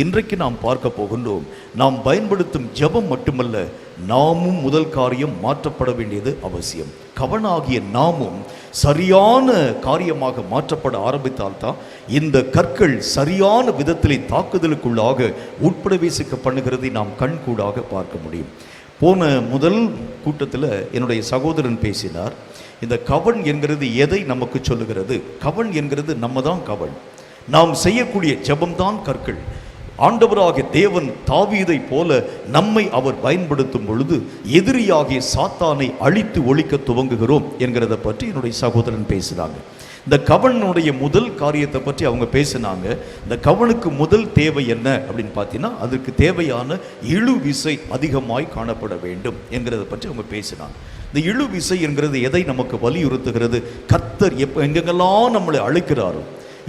இன்றைக்கு நாம் பார்க்க போகின்றோம். நாம் பயன்படுத்தும் ஜெபம் மட்டுமல்ல, நாமும் முதல் காரியம் மாற்றப்பட வேண்டியது அவசியம். கவனாகிய நாமும் சரியான காரியமாக மாற்றப்பட ஆரம்பித்தால்தான் இந்த கற்கள் சரியான விதத்திலே தாக்குதலுக்குள்ளாக உட்பிரவேசிக்க பண்ணுகிறதை நாம் கண்கூடாக பார்க்க முடியும். போன முதல் கூட்டத்தில் என்னுடைய சகோதரன் பேசினார். இந்த கவன் என்கிறது எதை நமக்கு சொல்லுகிறது? கவன் என்கிறது நம்ம தான் கவன். நாம் செய்யக்கூடிய ஜெபம்தான் கற்கள். ஆண்டவராகிய தேவன் தாவீதை போல நம்மை அவர் பயன்படுத்தும் பொழுது எதிரியாகிய சாத்தானை அழித்து ஒழிக்க துவங்குகிறோம் என்கிறத பற்றி என்னுடைய சகோதரன் பேசுகிறாங்க. இந்த கவனுடைய முதல் காரியத்தை பற்றி அவங்க பேசினாங்க. இந்த கவனுக்கு முதல் தேவை என்ன அப்படின்னு பார்த்தீங்கன்னா, அதுக்கு தேவையான இழு விசை அதிகமாய் காணப்பட வேண்டும் என்கிறத பற்றி அவங்க பேசினாங்க. இந்த இழு விசை என்கிறது எதை நமக்கு வலியுறுத்துகிறது? கர்த்தர் எங்கெங்கெல்லாம் நம்மளை அழைக்கிறாரோ,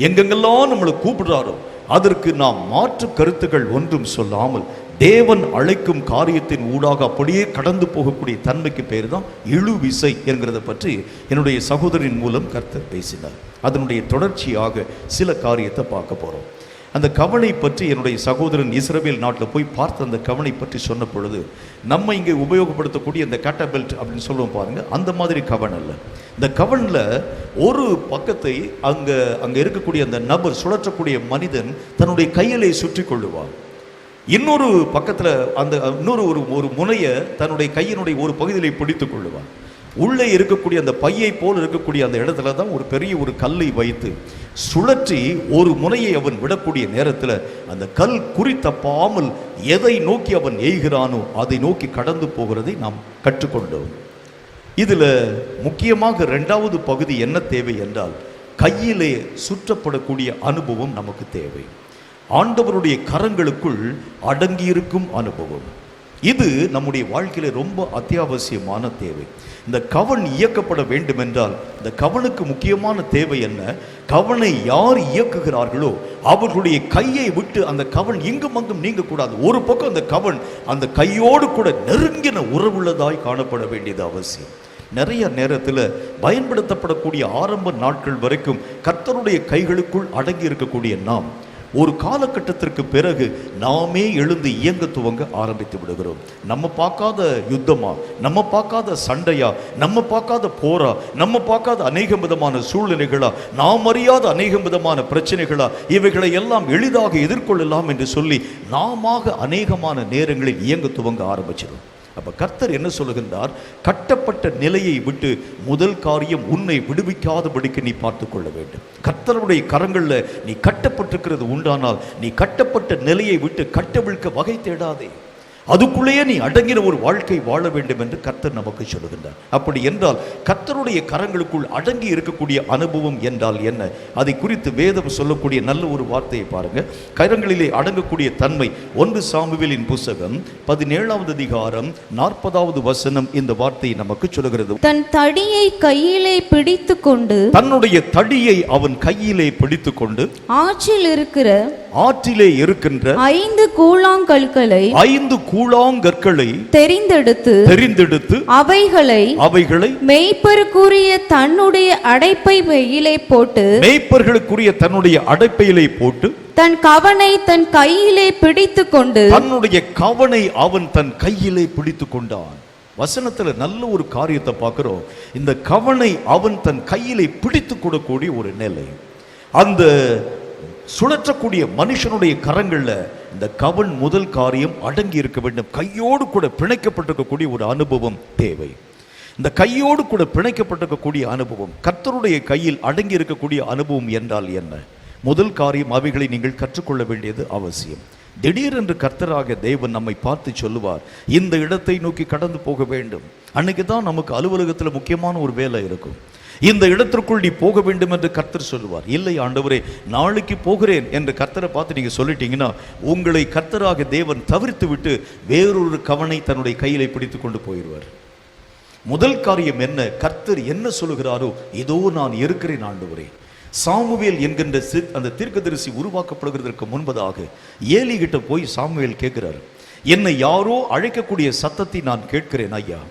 எங்கெங்கெல்லாம் நம்மளை கூப்பிடுறாரோ, அதற்கு நாம் மாற்று கருத்துக்கள் ஒன்றும் சொல்லாமல் தேவன் அழைக்கும் காரியத்தின் ஊடாக அப்படியே கடந்து போகக்கூடிய தன்மைக்கு பேர் தான் இழு விசை என்கிறத பற்றி என்னுடைய சகோதரின் மூலம் கர்த்தர் பேசினார். அதனுடைய தொடர்ச்சியாக சில காரியத்தை பார்க்க போகிறோம். அந்த கவனை பற்றி என்னுடைய சகோதரன் இஸ்ரவேல் நாட்டில் போய் பார்த்து அந்த கவனை பற்றி சொன்ன பொழுது, நம்ம இங்கே உபயோகப்படுத்தக்கூடிய இந்த கேட்டபெல்ட் அப்படின்னு சொல்லுவோம் பாருங்க, அந்த மாதிரி கவன் அல்ல. இந்த கவனில் ஒரு பக்கத்தை அங்கே இருக்கக்கூடிய அந்த நபர், சுழற்றக்கூடிய மனிதன் தன்னுடைய கையிலே சுற்றி கொள்ளுவார். இன்னொரு பக்கத்தில் அந்த இன்னொரு ஒரு முனையை தன்னுடைய கையினுடைய ஒரு பகுதியிலே பிடித்து கொள்ளுவார். உள்ளே இருக்கக்கூடிய அந்த பையை போல் இருக்கக்கூடிய அந்த இடத்துல தான் ஒரு பெரிய ஒரு கல்லை வைத்து சுழற்றி ஒரு முனையை அவன் விடக்கூடிய நேரத்தில் அந்த கல் குறி தப்பாமல் எதை நோக்கி அவன் எய்கிறானோ அதை நோக்கி கடந்து போகிறதை நாம் கற்றுக்கொண்டோம். இதில் முக்கியமாக இரண்டாவது பகுதி என்ன தேவை என்றால், கையிலே சுற்றப்படக்கூடிய அனுபவம் நமக்கு தேவை. ஆண்டவருடைய கரங்களுக்குள் அடங்கியிருக்கும் அனுபவம், இது நம்முடைய வாழ்க்கையில ரொம்ப அத்தியாவசியமான தேவை. இந்த கவன் இயக்கப்பட வேண்டும் என்றால் இந்த கவனுக்கு முக்கியமான தேவை என்ன? கவனை யார் இயக்குகிறார்களோ அவர்களுடைய கையை விட்டு அந்த கவன் இங்கும் அங்கும் நீங்கக்கூடாது. ஒரு பக்கம் அந்த கவன் அந்த கையோடு கூட நெருங்கின உறவுள்ளதாய் காணப்பட வேண்டியது அவசியம். நிறைய நேரத்தில் பயன்படுத்தப்படக்கூடிய ஆரம்ப நாட்கள் வரைக்கும் கர்த்தருடைய கைகளுக்குள் அடங்கி இருக்கக்கூடிய நாம் ஒரு காலகட்டத்திற்கு பிறகு நாமே எழுந்து இயங்க துவங்க ஆரம்பித்து விடுகிறோம். நம்ம பார்க்காத யுத்தமா, நம்ம பார்க்காத சண்டையா, நம்ம பார்க்காத போரா, நம்ம பார்க்காத அநேக விதமான சூழ்நிலைகளா, நாம் அறியாத அநேக விதமான பிரச்சனைகளா, இவைகளை எல்லாம் எளிதாக எதிர்கொள்ளலாம் என்று சொல்லி நாம அநேகமான நேரங்களில் இயங்க துவங்க ஆரம்பிச்சிடும். அப்ப கர்த்தர் என்ன சொல்லுகின்றார்? கட்டப்பட்ட நிலையை விட்டு முதல் காரியம் உன்னை விடுவிக்காதபடிக்கு நீ பார்த்து கொள்ள வேண்டும். கர்த்தருடைய கரங்கள்ல நீ கட்டப்பட்டிருக்கிறது உண்டானால் நீ கட்டப்பட்ட நிலையை விட்டு கட்டவிழ்க்க வகை தேடாதே. அதுக்குள்ளேயே நீ அடங்கின ஒரு வாழ்க்கை வாழ வேண்டும் என்று கர்த்தர் நமக்கு சொல்லுகின்றார். அப்படி என்றால் கர்த்தருடைய கரங்களுக்குள் அடங்கி இருக்கக்கூடிய அனுபவம் என்றால் என்ன? அதை குறித்து வேதம் சொல்லக்கூடிய நல்ல ஒரு வார்த்தையை பாருங்க. கரங்களிலே அடங்கக்கூடிய தன்மை 1 சாமுவேலின் புத்தகம் 17வது அதிகாரம் 40வது வசனம் இந்த வார்த்தையை நமக்கு சொல்லுகிறது. தன் தடியை கையிலே பிடித்து கொண்டு, தன்னுடைய தடியை அவன் கையிலே பிடித்து கொண்டு, ஆற்றிலே இருக்கின்ற 5 கூழாங்கற்களை தெரிந்தெடுத்து அவைகளை மேய்ப்பருக்குரிய தன்னுடைய அடைப்பையிலே போட்டு தன் கவனை தன் கையிலே பிடித்து கொண்டு, தன்னுடைய கவனை அவன் தன் கையிலே பிடித்து கொண்டான். வசனத்துல நல்ல ஒரு காரியத்தை பார்க்கிறோம். இந்த கவனை அவன் தன் கையிலே பிடித்து கொள்ளக்கூடிய ஒரு நிலை, அந்த சுழற்றக்கூடிய மனுஷனுடைய கரங்கள்ல இந்த கவன் முதல் காரியம் அடங்கி இருக்க வேண்டும். கையோடு கூட பிணைக்கப்பட்டிருக்கக்கூடிய ஒரு அனுபவம் தேவை. இந்த கையோடு கூட பிணைக்கப்பட்டிருக்கக்கூடிய அனுபவம், கர்த்தருடைய கையில் அடங்கி இருக்கக்கூடிய அனுபவம் என்றால் என்ன? முதல் காரியம், அவைகளை நீங்கள் கற்றுக்கொள்ள வேண்டியது அவசியம். திடீரென்று கர்த்தராக தேவன் நம்மை பார்த்து சொல்லுவார், இந்த இடத்தை நோக்கி கடந்து போக வேண்டும். அன்னைக்கு தான் நமக்கு அலுவலகத்தில் முக்கியமான ஒரு வேலை இருக்கும். இந்த இடத்திற்குள் நீ போக வேண்டும் என்று கர்த்தர் சொல்லுவார். இல்லை ஆண்டவரே, நாளைக்கு போகிறேன் என்று கர்த்தரை பார்த்து நீங்க சொல்லிட்டீங்கன்னா உங்களை கர்த்தராக தேவன் தவிர்த்து விட்டு வேறொரு கவனை தன்னுடைய கையிலே பிடித்து கொண்டு போயிடுவார். முதல் காரியம் என்ன? கர்த்தர் என்ன சொல்லுகிறாரோ, இதோ நான் இருக்கிறேன் ஆண்டவரே. சாமுவேல் என்கின்ற அந்த தீர்க்கதரிசி உருவாக்கப்படுகிறதற்கு முன்பதாக ஏலி கிட்ட போய் சாமுவேல் கேட்கிறார், என்னை யாரோ அழைக்கக்கூடிய சத்தத்தை நான் கேட்கிறேன் ஐயா.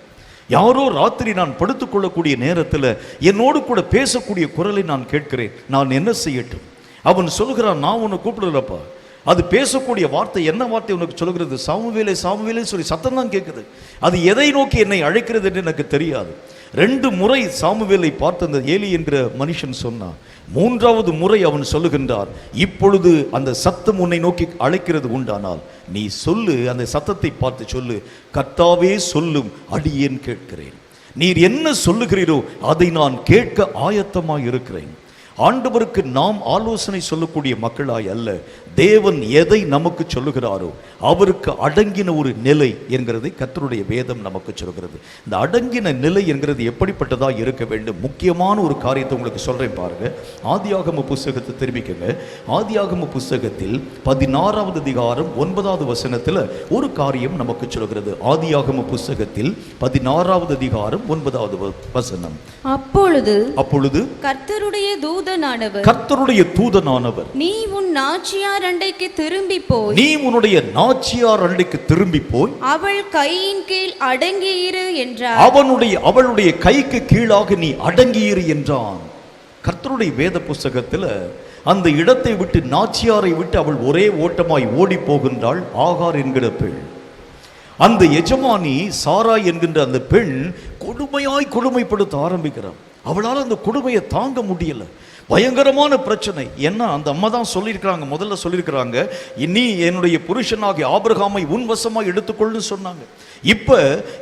யாரோ ராத்திரி நான் படுத்துக்கொள்ளக்கூடிய நேரத்தில் என்னோடு கூட பேசக்கூடிய குரலை நான் கேட்கிறேன். நான் என்ன செய்யட்டும்? அவன் சொல்கிறான், நான் உன்னை கூப்பிடலப்பா, அது பேசக்கூடிய வார்த்தை என்ன வார்த்தை உனக்கு சொல்கிறது? சாமுவேலே சாமுவேலே சொல்லி சத்தம் தான் கேட்குது. அது எதை நோக்கி என்னை அழைக்கிறது என்று எனக்கு தெரியாது. 2 முறை சாமுவேலை பார்த்து அந்த ஏலி என்கிற மனுஷன் சொன்னான். 3வது முறை அவன் சொல்லுகின்றார், இப்பொழுது அந்த சத்தம் உன்னை நோக்கி அழைக்கிறது உண்டானால் நீ சொல்லு, அந்த சத்தத்தை பார்த்து சொல்லு, கர்த்தாவே சொல்லும், அடியேன் கேட்கிறேன். நீர் என்ன சொல்லுகிறீரோ அதை நான் கேட்க ஆயத்தமாய் இருக்கிறேன். ஆண்டவருக்கு நாம் ஆலோசனை சொல்லக்கூடிய மக்களாய் அல்ல, தேவன் எதை நமக்கு சொல்லுகிறாரோ அவருக்கு அடங்கின ஒரு நிலை என்கிறதை கர்த்தருடைய வேதம் நமக்கு சொல்கிறது. இந்த அடங்கின நிலை என்கிறது எப்படிப்பட்டதா இருக்க வேண்டும்? முக்கியமான ஒரு காரியத்தை உங்களுக்கு சொல்றேன் பாருங்க. ஆதியாகம புஸ்தகத்தை திரும்பிக்கங்க. ஆதியாகம புஸ்தகத்தில் 16வது அதிகாரம் 9வது வசனத்தில் ஒரு காரியம் நமக்கு சொல்கிறது. ஆதியாகம புஸ்தகத்தில் 16வது அதிகாரம் 9வது வசனம். அப்பொழுது கர்த்தருடைய தூதனானவர் நீ உன் நாச்சியார் அண்டைக்கு திரும்பி போய் அவள் கையின் கீழ் அடங்கியிரு என்றார். அவளுடைய கைக்கு கீழாக நீ அடங்கியிரு என்றான். கர்த்தருடைய வேத புஸ்தகத்தில் அந்த இடத்தை விட்டு, நாச்சியாரை விட்டு அவள் ஒரே ஓட்டமாய் ஓடி போகின்றாள். ஆகார் என்கிற பெண், அந்த எஜமானி சாராய் என்கின்ற அந்த பெண் கொடுமைப்படுத்த ஆரம்பிக்கிறார். அவளால் அந்த கொடுமையை தாங்க முடியல. பயங்கரமான பிரச்சனை. என்ன, அந்த அம்மா தான் சொல்லியிருக்கிறாங்க, முதல்ல சொல்லியிருக்கிறாங்க, நீ என்னுடைய புருஷனாகிய ஆபிரகாமை உன் வசமாக எடுத்துக்கொள்னு சொன்னாங்க. இப்ப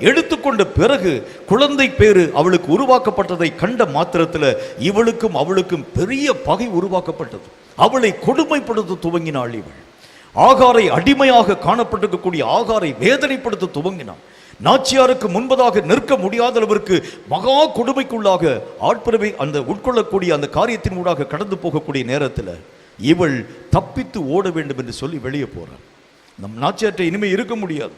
எடுத்துக்கொண்ட பிறகு குழந்தை பேரு அவளுக்கு உருவாக்கப்பட்டதை கண்ட மாத்திரத்தில் இவளுக்கும் அவளுக்கும் பெரிய பகை உருவாக்கப்பட்டது. அவளை கொடுமைப்படுத்த துவங்கினாள். இவள் ஆகாரை அடிமையாக காணப்பட்டிருக்கக்கூடிய ஆகாரை வேதனைப்படுத்த துவங்கினாள். நாச்சியாருக்கு முன்பதாக நிற்க முடியாத அளவிற்கு மகா கொடுமைக்குள்ளாக ஆட்பிறவை அந்த உட்கொள்ளக்கூடிய அந்த காரியத்தின் ஊடாக கடந்து போகக்கூடிய நேரத்தில் இவள் தப்பித்து ஓட வேண்டும் என்று சொல்லி வெளியே போறாள். நம் நாச்சியார்ட்ட இனிமே இருக்க முடியாது,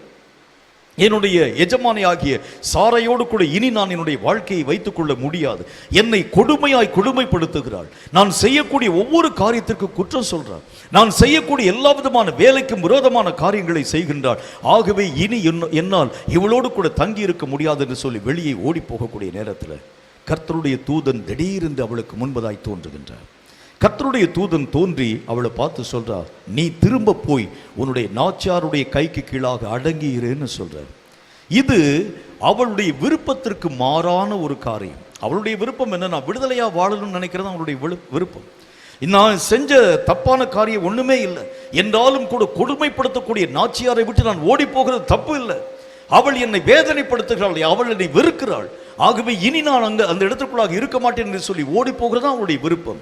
என்னுடைய எஜமானி ஆகிய சாரையோடு கூட இனி நான் என்னுடைய வாழ்க்கையை வைத்துக் கொள்ள முடியாது, என்னை கொடுமைப்படுத்துகிறாள், நான் செய்யக்கூடிய ஒவ்வொரு காரியத்திற்கு குற்றம் சொல்றாள், நான் செய்யக்கூடிய எல்லா விதமான வேலைக்கும் விரோதமான காரியங்களை செய்கின்றாள். ஆகவே இனி என்னால் இவளோடு கூட தங்கி இருக்க முடியாது என்று சொல்லி வெளியே ஓடி போகக்கூடிய நேரத்தில் கர்த்தருடைய தூதன் திடீரென்று அவளுக்கு முன்பதாய் தோன்றுகின்றார். கர்த்தருடைய தூதன் தோன்றி அவளை பார்த்து சொல்றார், நீ திரும்ப போய் உன்னுடைய நாச்சியாருடைய கைக்கு கீழாக அடங்கி இருன்னு சொல்றார். இது அவளுடைய விருப்பத்திற்கு மாறான ஒரு காரியம். அவளுடைய விருப்பம் என்ன? நான் விடுதலையா வாழணும்னு நினைக்கிறது அவளுடைய விருப்பம். நான் செஞ்ச தப்பான காரியம் ஒண்ணுமே இல்லை என்றாலும் கூட கொடுமைப்படுத்தக்கூடிய நாச்சியாரை விட்டு நான் ஓடி போகிறது தப்பு இல்லை. அவள் என்னை வேதனைப்படுத்துகிறாள், அவள் என்னை வெறுக்கிறாள். ஆகவே இனி நான் அந்த இடத்துக்குள்ளாக இருக்க மாட்டேன் என்று சொல்லி ஓடி போகிறது அவளுடைய விருப்பம்.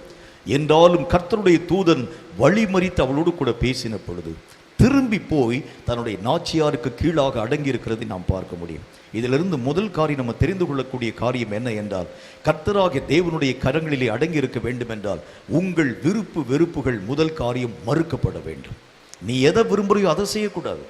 என்றாலும் கர்த்தருடைய தூதன் வழிமறித்து அவளோடு கூட பேசின பொழுது திரும்பி போய் தன்னுடைய நாச்சியாருக்கு கீழாக அடங்கி இருக்கிறதை நாம் பார்க்க முடியும். இதிலிருந்து முதல் காரியம் நம்ம தெரிந்து கொள்ளக்கூடிய காரியம் என்ன என்றால், கர்த்தராகிய தேவனுடைய கரங்களிலே அடங்கி இருக்க வேண்டும் என்றால் உங்கள் விருப்பு வெறுப்புகள் முதல் காரியம் மறுக்கப்பட வேண்டும். நீ எதை விரும்புறையோ அதை செய்யக்கூடாது,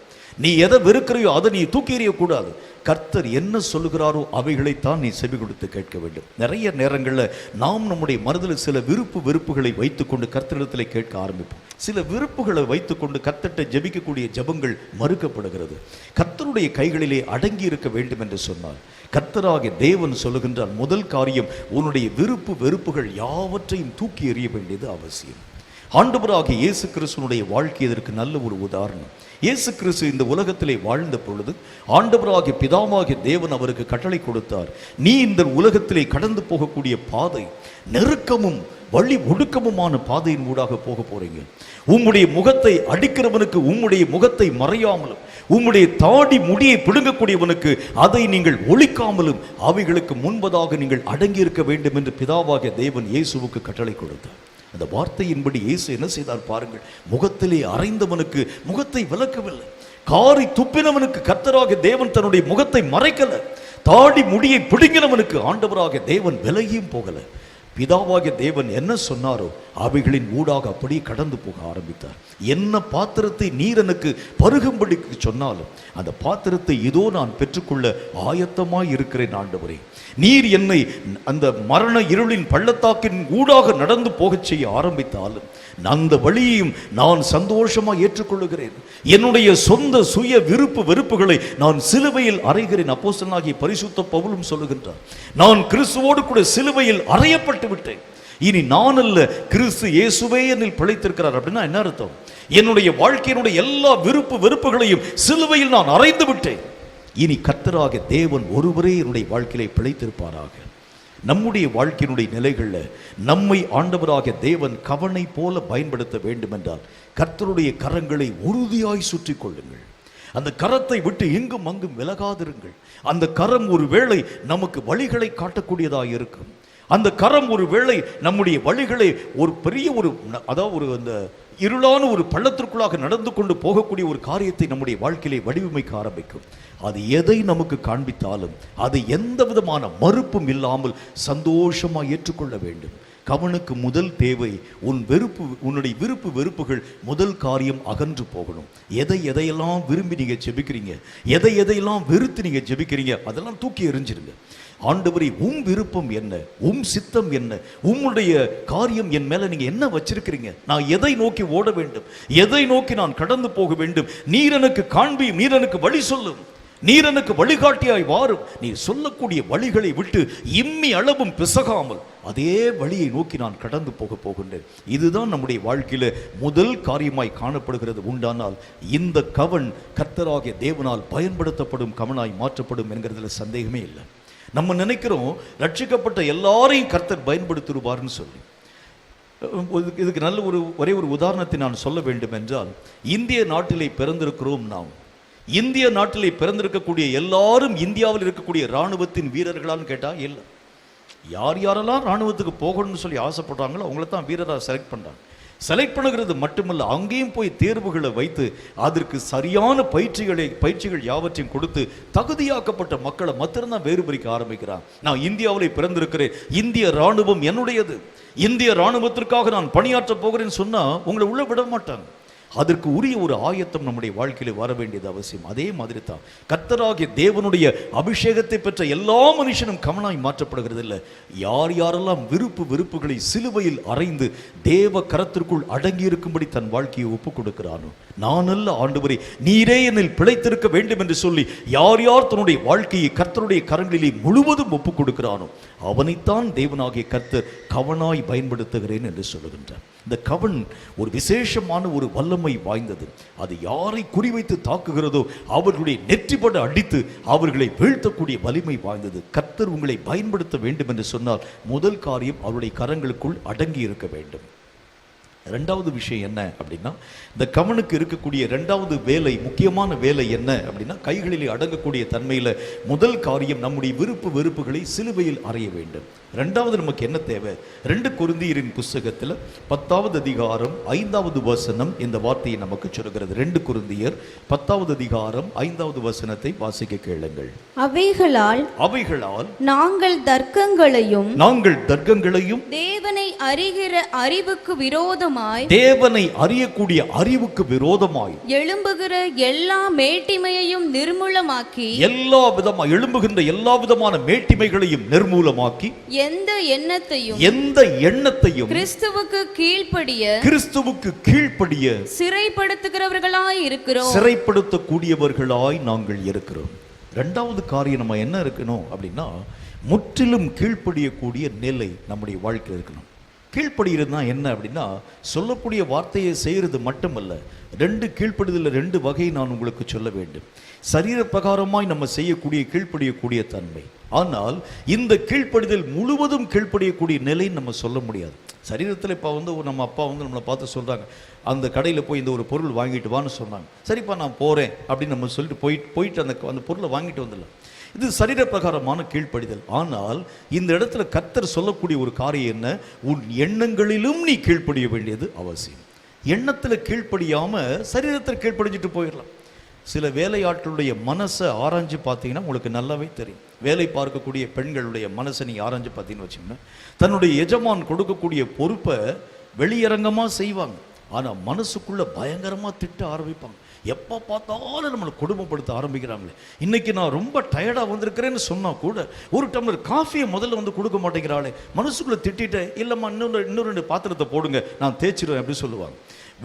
நீ எதை வெறுக்கிறையோ அதை நீ தூக்கி எறியக்கூடாது. கர்த்தர் என்ன சொல்லுகிறாரோ அவைகளைத்தான் நீ செவி கொடுத்து கேட்க வேண்டும். நிறைய நேரங்களில் நாம் நம்முடைய மனதில் சில விருப்பு வெறுப்புகளை வைத்துக்கொண்டு கர்த்தரிடத்தில் கேட்க ஆரம்பிப்போம். சில விருப்புகளை வைத்துக்கொண்டு கர்த்தர்ட்ட ஜெபிக்கக்கூடிய ஜெபங்கள் மறுக்கப்படுகிறது. கர்த்தருடைய கைகளிலே அடங்கி இருக்க வேண்டும் என்று சொன்னால் கர்த்தராகிய தேவன் சொல்லுகின்றார், முதல் காரியம் உன்னுடைய விருப்பு வெறுப்புகள் யாவற்றையும் தூக்கி எறிய வேண்டியது அவசியம். ஆண்டவராகிய இயேசு கிறிஸ்துவினுடைய வாழ்க்கை இதற்கு நல்ல ஒரு உதாரணம். இயேசு கிறிஸ்து இந்த உலகத்திலே வாழ்ந்த பொழுது ஆண்டவராகிய பிதாவாகிய தேவன் அவருக்கு கட்டளை கொடுத்தார், நீ இந்த உலகத்திலே கடந்து போகக்கூடிய பாதை நெருக்கமும் வழி ஒடுக்கமுமான பாதையின் ஊடாக போக போறீங்க. உம்முடைய முகத்தை அடிக்கிறவனுக்கு உம்முடைய முகத்தை மறையாமலும், உம்முடைய தாடி முடியை பிடுங்கக்கூடியவனுக்கு அதை நீங்கள் ஒழிக்காமலும் அவைகளுக்கு முன்பதாக நீங்கள் அடங்கி இருக்க வேண்டும் என்று பிதாவாகிய தேவன் இயேசுவுக்கு கட்டளை கொடுத்தார். அந்த வார்த்தையின்படி இயேசு என்ன செய்தார் பாருங்கள். முகத்திலே அறைந்தவனுக்கு முகத்தை விலக்கவில்லை, காரி துப்பினவனுக்கு கர்த்தராகிய தேவன் தன்னுடைய முகத்தை மறைக்கல, தாடி முடியை பிடுங்கினவனுக்கு ஆண்டவராகிய தேவன் விலகியும் போகல. பிதாவாகிய தேவன் என்ன சொன்னாரோ அவைகளின் ஊடாக அப்படியே கடந்து போக ஆரம்பித்தார். என்ன பாத்திரத்தை நீர் எனக்கு பருகும்படி சொன்னாலும் அந்த பாத்திரத்தை இதோ நான் பெற்றுக்கொள்ள ஆயத்தமாய் இருக்கிறேன் ஆண்டவரே. நீர் என்னை அந்த மரண இருளின் பள்ளத்தாக்கின் ஊடாக நடந்து போகச் செய்ய ஆரம்பித்தாலும் அந்த வழியையும் நான் சந்தோஷமாக ஏற்றுக்கொள்ளுகிறேன். என்னுடைய சொந்த சுய விருப்பு வெறுப்புகளை நான் சிலுவையில் அறைகிறேன். அப்போஸ்தலனாகிய பரிசுத்த பவுலும் சொல்லுகின்றார், நான் கிறிஸ்துவோடு கூட சிலுவையில் அறையப்பட்டு விட்டேன். இனி நான் அல்ல, கிறிஸ்து இயேசுவே என்னில் பிழைத்திருக்கிறார். அப்படின்னா என்ன அர்த்தம்? என்னுடைய வாழ்க்கையினுடைய எல்லா விருப்பு வெறுப்புகளையும் சிலுவையில் நான் அறைந்து விட்டேன். இனி கர்த்தராக தேவன் ஒருவரே என்னுடைய வாழ்க்கையிலே பிழைத்திருப்பாராக. நம்முடைய வாழ்க்கையினுடைய நிலைகளில் நம்மை ஆண்டவராக தேவன் கவனை போல பயன்படுத்த வேண்டும் என்றால் கர்த்தருடைய கரங்களை உறுதியாய் சுற்றி கொள்ளுங்கள். அந்த கரத்தை விட்டு எங்கும் அங்கும் விலகாதிருங்கள். அந்த கரம் ஒரு வேளை நமக்கு வழிகளை காட்டக்கூடியதாக இருக்கும். அந்த கரம் ஒரு வேளை நம்முடைய வழிகளை ஒரு பெரிய அதாவது அந்த இருளான ஒரு பள்ளத்திற்குள்ளாக நடந்து கொண்டு போகக்கூடிய ஒரு காரியத்தை நம்முடைய வாழ்க்கையிலே வடிவமைக்க ஆரம்பிக்கும். அது எதை நமக்கு காண்பித்தாலும் அது எந்த விதமான மறுப்பும் இல்லாமல் சந்தோஷமாக ஏற்றுக்கொள்ள வேண்டும். கவனுக்கு முதல் தேவை உன்னுடைய விருப்பு வெறுப்புகள் முதல் காரியம் அகன்று போகணும். எதையெல்லாம் விரும்பி நீங்க ஜெபிக்கிறீங்க, எதையெல்லாம் வெறுத்து நீங்க ஜெபிக்கிறீங்க, அதெல்லாம் தூக்கி எறிஞ்சிருங்க. ஆண்டவரே, உம் விருப்பம் என்ன, உம் சித்தம் என்ன, உம்முடைய காரியம் என் மேல நீங்க என்ன வச்சிருக்கிறீங்க, நான் எதை நோக்கி ஓட வேண்டும், எதை நோக்கி நான் கடந்து போக வேண்டும், நீர் எனக்கு காண்பியும், நீர் எனக்கு வழி சொல்லும், நீர் எனக்கு வழிகாட்டியாய் வாரும். நீ சொல்லக்கூடிய வழிகளை விட்டு இம்மி அளவும் பிசகாமல் அதே வழியை நோக்கி நான் கடந்து போகின்றேன். இதுதான் நம்முடைய வாழ்க்கையில முதல் காரியமாய் காணப்படுகிறது. உண்டானால் இந்த கவன் கர்த்தராகிய தேவனால் பயன்படுத்தப்படும் கவனாய் மாற்றப்படும் என்கிறதுல சந்தேகமே இல்லை. நம்ம நினைக்கிறோம் ரட்சிக்கப்பட்ட எல்லாரையும் கர்த்தர் பயன்படுத்திடுவார்னு சொல்லி. இதுக்கு நல்ல ஒரே ஒரு உதாரணத்தை நான் சொல்ல வேண்டும் என்றால், இந்திய நாட்டிலே பிறந்திருக்கிறோம். நாம் இந்திய நாட்டிலே பிறந்திருக்கக்கூடிய எல்லாரும் இந்தியாவில் இருக்கக்கூடிய இராணுவத்தின் வீரர்களான்னு கேட்டால் இல்லை. யாரெல்லாம் இராணுவத்துக்கு போகணும்னு சொல்லி ஆசைப்படுறாங்களோ அவங்கள தான் வீரராக செலக்ட் பண்ணுறாங்க. செலக்ட் பண்ணுகிறது மட்டுமல்ல, அங்கேயும் போய் தேர்வுகளை வைத்து அதற்கு சரியான பயிற்சிகள் யாவற்றையும் கொடுத்து தகுதியாக்கப்பட்ட மக்களை மாத்திரம்தான் வேறுபறிக்க ஆரம்பிக்கிறான். நான் இந்தியாவிலே பிறந்திருக்கிறேன், இந்திய இராணுவம் என்னுடையது, இந்திய இராணுவத்திற்காக நான் பணியாற்ற போகிறேன்னு சொன்னா உங்களை உள்ள விட மாட்டாங்க. அதற்கு உரிய ஒரு ஆயத்தம் நம்முடைய வாழ்க்கையில வர வேண்டியது அவசியம். அதே மாதிரி தான் கர்த்தராகிய தேவனுடைய அபிஷேகத்தை பெற்ற எல்லா மனுஷனும் கவனாய் மாற்றப்படுகிறது இல்லை. யாரெல்லாம் வெறுப்புகளை சிலுவையில் அறைந்து தேவ கரத்திற்குள் அடங்கி இருக்கும்படி தன் வாழ்க்கையை ஒப்புக் கொடுக்கிறானோ, நான் அல்ல ஆண்டவரே, நீரே என்னில் பிழைத்திருக்க வேண்டும் என்று சொல்லி யார் தன்னுடைய வாழ்க்கையை கர்த்தருடைய கரங்களிலே முழுவதும் ஒப்புக் கொடுக்கிறானோ அவனைத்தான் தேவனாகிய கர்த்தர் கவனாய் பயன்படுத்துகிறேன் என்று சொல்லுகின்றார். இந்த கவன் ஒரு விசேஷமான ஒரு வல்லமை வாய்ந்தது. அது யாரை குறிவைத்து தாக்குகிறதோ அவர்களுடைய நெற்றிப்பட அடித்து அவர்களை வீழ்த்தக்கூடிய வலிமை வாய்ந்தது. கர்த்தர் உங்களை பயன்படுத்த வேண்டும் என்று சொன்னால் முதல் காரியம் அவருடைய கரங்களுக்குள் அடங்கி இருக்க வேண்டும். ரெண்டாவது விஷயம் என்ன அப்படின்னா, இந்த கவனுக்கு இருக்கக்கூடிய ரெண்டாவது வேலை, முக்கியமான வேலை என்ன அப்படின்னா, கைகளிலே அடங்கக்கூடிய தன்மையில் முதல் காரியம் நம்முடைய வெறுப்புகளை சிலுவையில் அறைய வேண்டும். ரெண்டாவது நமக்கு என்ன தேவை? 2 கொரிந்தியரின் புஸ்தகத்தில் 10வது அதிகாரம் 5வது வசனம் இந்த வார்த்தையை நமக்கு சொல்கிறது. 2 கொரிந்தியர் 10வது அதிகாரம் 5வது வசனத்தை வாசிக்க கேளுங்கள். அவைகளால் நாங்கள் தர்க்கங்களையும் தேவனை அறிகிற அறிவுக்கு விரோதமாய், தேவனை அறியக்கூடிய அறிவுக்கு விரோதமாய் எழும்புகிற எல்லா மேட்டிமையையும் நிர்மூலமாக்கி, எழும்புகின்ற எல்லா விதமான மேட்டிமைகளையும் நிர்மூலமாக்கி, எந்த எண்ணத்தையும் கிறிஸ்துவுக்கு கீழ்ப்படிய சிறைப்படுத்தக்கூடியவர்களாய் நாங்கள் இருக்கிறோம். இரண்டாவது காரியம் நம்ம என்ன இருக்கணும் அப்படின்னா, முற்றிலும் கீழ்ப்படியக்கூடிய நிலை நம்முடைய வாழ்க்கையில் இருக்கணும். கீழ்ப்படுகிறதுனா என்ன அப்படின்னா, சொல்லக்கூடிய வார்த்தையை செய்கிறது மட்டுமல்ல. 2 கீழ்ப்படுதல் 2 வகை நான் உங்களுக்கு சொல்ல வேண்டும். சரீர பிரகாரமாய் நம்ம செய்யக்கூடிய கீழ்ப்படியக்கூடிய தன்மை. ஆனால் இந்த கீழ்ப்படிதல் முழுவதும் கீழ்ப்படியக்கூடிய நிலை நம்ம சொல்ல முடியாது. சரீரத்தில் இப்போ நம்ம அப்பா நம்மளை பார்த்து சொல்கிறாங்க, அந்த கடையில் போய் இந்த ஒரு பொருள் வாங்கிட்டு வான்னு சொன்னாங்க. சரிப்பா நான் போகிறேன் அப்படின்னு நம்ம சொல்லிட்டு போயிட்டு அந்த பொருளை வாங்கிட்டு வந்துடலாம். இது சரீர பிரகாரமான கீழ்ப்படிதல். ஆனால் இந்த இடத்துல கர்த்தர் சொல்லக்கூடிய ஒரு காரியம் என்ன? உன் எண்ணங்களிலும் நீ கீழ்ப்படிய வேண்டியது அவசியம். எண்ணத்தில் கீழ்ப்படியாமல் சரீரத்தில் கீழ்ப்படிஞ்சிட்டு போயிடலாம். சில வேலையாட்களுடைய மனசை ஆராய்ஞ்சு பார்த்தீங்கன்னா உங்களுக்கு நல்லாவே தெரியும். வேலை பார்க்கக்கூடிய பெண்களுடைய மனசை நீங்கள் ஆராய்ஞ்சு பார்த்தீங்கன்னு வச்சிங்கன்னா, தன்னுடைய எஜமான் கொடுக்கக்கூடிய பொறுப்பை வெளியரங்கமாக செய்வாங்க, ஆனால் மனசுக்குள்ளே பயங்கரமாக திட்ட ஆரம்பிப்பாங்க. எப்போ பார்த்தாலும் நம்மளை கொடுமைப்படுத்த ஆரம்பிக்கிறாங்களே. இன்றைக்கி நான் ரொம்ப டயர்டாக வந்திருக்கிறேன்னு சொன்னால் கூட ஒரு டம்ளர் காஃபியை முதல்ல கொடுக்க மாட்டேங்கிறாளே, மனசுக்குள்ளே திட்டேன், இல்லைம்மா இன்னொரு 2 பாத்திரத்தை போடுங்க நான் தேய்ச்சிடுவேன் அப்படி சொல்லுவாங்க.